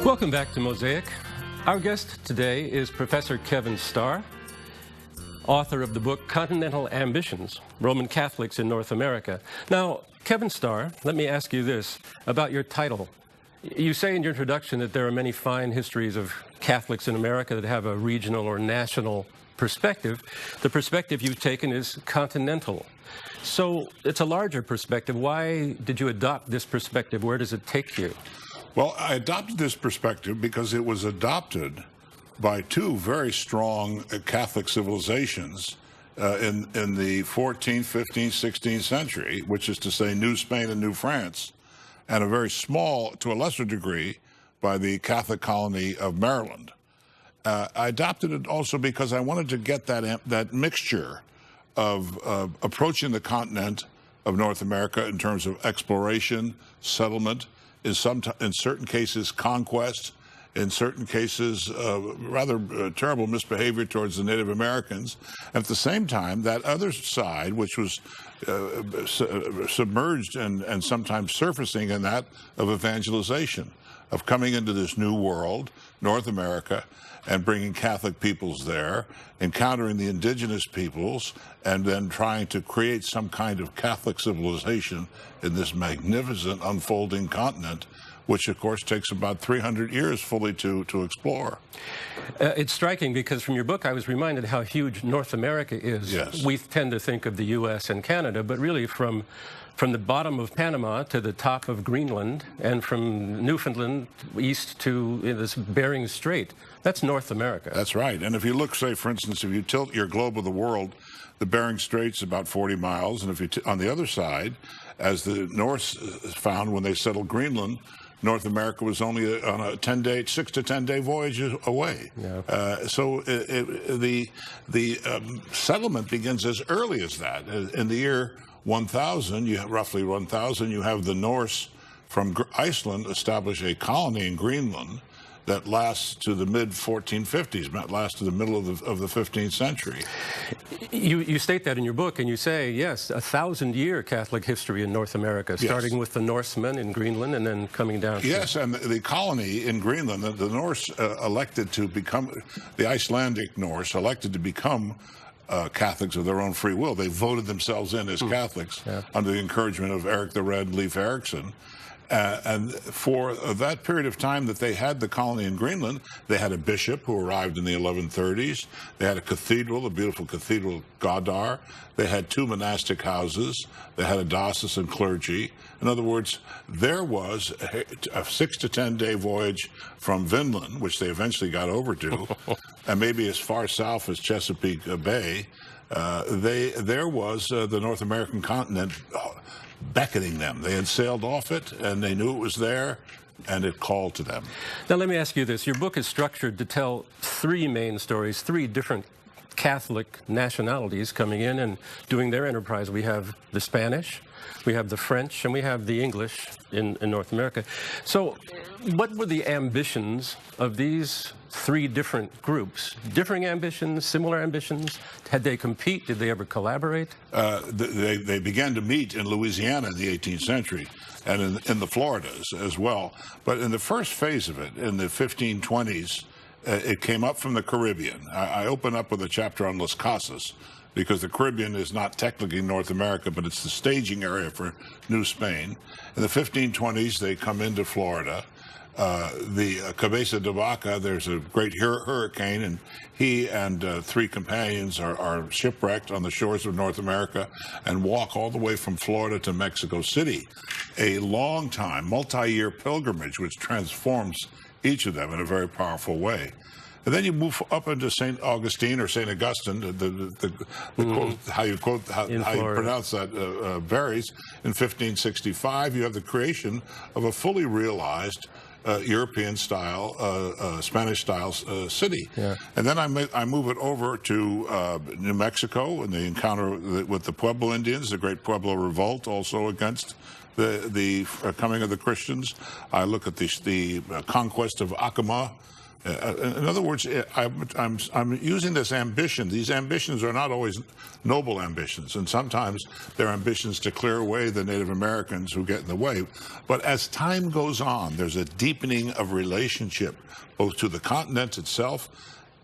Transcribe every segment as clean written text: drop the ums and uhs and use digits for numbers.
Welcome back to Mosaic. Our guest today is Professor Kevin Starr, author of the book Continental Ambitions, Roman Catholics in North America. Now, Kevin Starr, let me ask you this about your title. You say in your introduction that there are many fine histories of Catholics in America that have a regional or national perspective. The perspective you've taken is continental. So it's a larger perspective. Why did you adopt this perspective? Where does it take you? Well, I adopted this perspective because it was adopted by two very strong Catholic civilizations in the 14th, 15th, 16th century, which is to say New Spain and New France, and a very small, to a lesser degree, by the Catholic colony of Maryland. I adopted it also because I wanted to get that mixture of approaching the continent of North America in terms of exploration, settlement, in certain cases conquest, in certain cases rather terrible misbehavior towards the Native Americans. At the same time, that other side, which was submerged and sometimes surfacing in that of evangelization, of coming into this new world, North America, and bringing Catholic peoples there, encountering the indigenous peoples, and then trying to create some kind of Catholic civilization in this magnificent unfolding continent, which of course takes about 300 years fully to explore. It's striking because from your book I was reminded how huge North America is. Yes. We tend to think of the U.S. and Canada, but really from the bottom of Panama to the top of Greenland, and from Newfoundland east to this Bering Strait, that's North America. That's right. And if you look, say, for instance, if you tilt your globe of the world, the Bering Strait's about 40 miles. And if you on the other side, as the Norse found when they settled Greenland, North America was only on a 6 to 10 day voyage away. Yeah. So the settlement begins as early as that. In the year 1000, roughly 1000, you have the Norse from Iceland establish a colony in Greenland that lasts to the mid-1450s, lasts to the middle of the 15th century. You state that in your book, and you say, yes, 1,000-year Catholic history in North America, starting with the Norsemen in Greenland and then coming down. Yes, and the colony in Greenland, the Norse elected to become, the Icelandic Norse elected to become Catholics of their own free will. They voted themselves in as Catholics under the encouragement of Eric the Red Leif Erikson. And for that period of time that they had the colony in Greenland, they had a bishop who arrived in the 1130s. They had a cathedral, the beautiful cathedral Godar. They had two monastic houses. They had a diocesan clergy. In other words, there was a 6 to 10 day voyage from Vinland, which they eventually got over to, and maybe as far south as Chesapeake Bay. There was the North American continent beckoning them. They had sailed off it, and they knew it was there, and it called to them. Now, let me ask you this. Your book is structured to tell three main stories, three different Catholic nationalities coming in and doing their enterprise. We have the Spanish, we have the French, and we have the English in North America. So what were the ambitions of these three different groups? Differing ambitions, similar ambitions? Had they compete? Did they ever collaborate? They began to meet in Louisiana in the 18th century and in the Floridas as well. But in the first phase of it, in the 1520s, it came up from the Caribbean. I open up with a chapter on Las Casas, because the Caribbean is not technically North America, but it's the staging area for New Spain. In the 1520s, they come into Florida. The Cabeza de Vaca, there's a great hurricane, and he and three companions are shipwrecked on the shores of North America and walk all the way from Florida to Mexico City. A long time, multi-year pilgrimage, which transforms each of them in a very powerful way. And then you move up into St. Augustine or St. Augustine, how you pronounce that varies. In 1565, you have the creation of a fully realized European-style, Spanish-style city. Yeah. And then I move it over to New Mexico and the encounter with the Pueblo Indians, the Great Pueblo Revolt, also against the coming of the Christians. I look at the conquest of Acoma In other words, I'm using this ambition. These ambitions are not always noble ambitions, and sometimes they're ambitions to clear away the Native Americans who get in the way. But as time goes on, there's a deepening of relationship, both to the continent itself,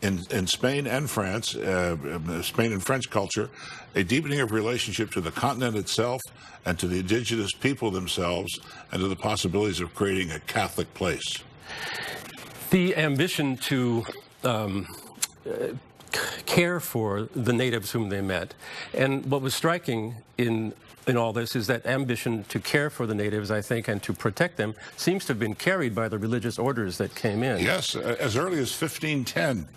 in Spain and France, Spain and French culture, a deepening of relationship to the continent itself and to the indigenous people themselves, and to the possibilities of creating a Catholic place. The ambition to care for the natives whom they met. And what was striking in all this is that ambition to care for the natives, I think, and to protect them seems to have been carried by the religious orders that came in. Yes, as early as 1510.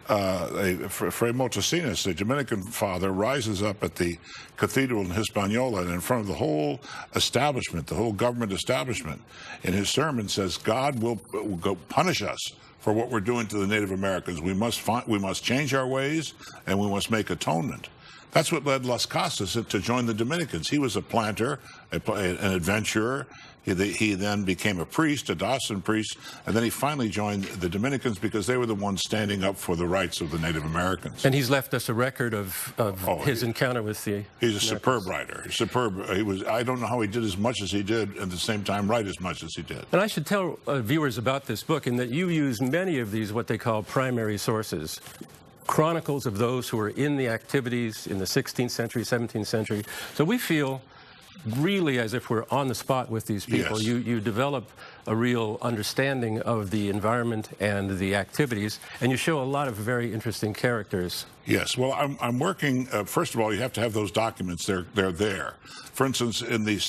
Fray Motocinas, a Dominican father, rises up at the cathedral in Hispaniola and in front of the whole establishment, the whole government establishment, in his sermon says, God will go punish us for what we're doing to the Native Americans. We must change our ways, and we must make atonement. That's what led Las Casas to join the Dominicans. He was a planter, an adventurer. He then became a priest, a Dawson priest, and then he finally joined the Dominicans because they were the ones standing up for the rights of the Native Americans. And he's left us a record of his encounter with the He's a superb writer. Superb. I don't know how he did as much as he did, at the same time write as much as he did. And I should tell viewers about this book in that you use many of these what they call primary sources. Chronicles of those who were in the activities in the 16th century, 17th century. So we feel really as if we're on the spot with these people. Yes. You develop a real understanding of the environment and the activities, and you show a lot of very interesting characters. Yes. Well, I'm working. First of all, you have to have those documents. They're there. For instance,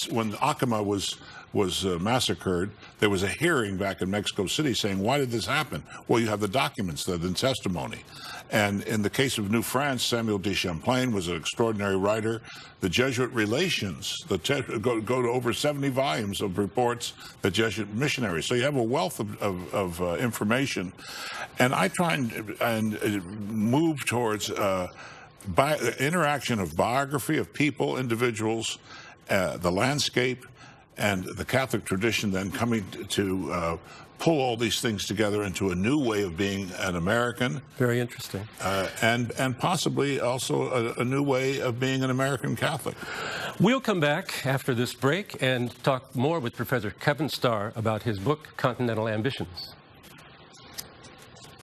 when Acoma was massacred, there was a hearing back in Mexico City saying, why did this happen? Well, you have the documents, the testimony. And in the case of New France, Samuel de Champlain was an extraordinary writer. The Jesuit Relations, go to over 70 volumes of reports, the Jesuit missionaries. So you have a wealth of information. And I try and move towards interaction of biography of people, individuals, the landscape, and the Catholic tradition then coming to pull all these things together into a new way of being an American. Very interesting. And possibly also a new way of being an American Catholic. We'll come back after this break and talk more with Professor Kevin Starr about his book, Continental Ambitions.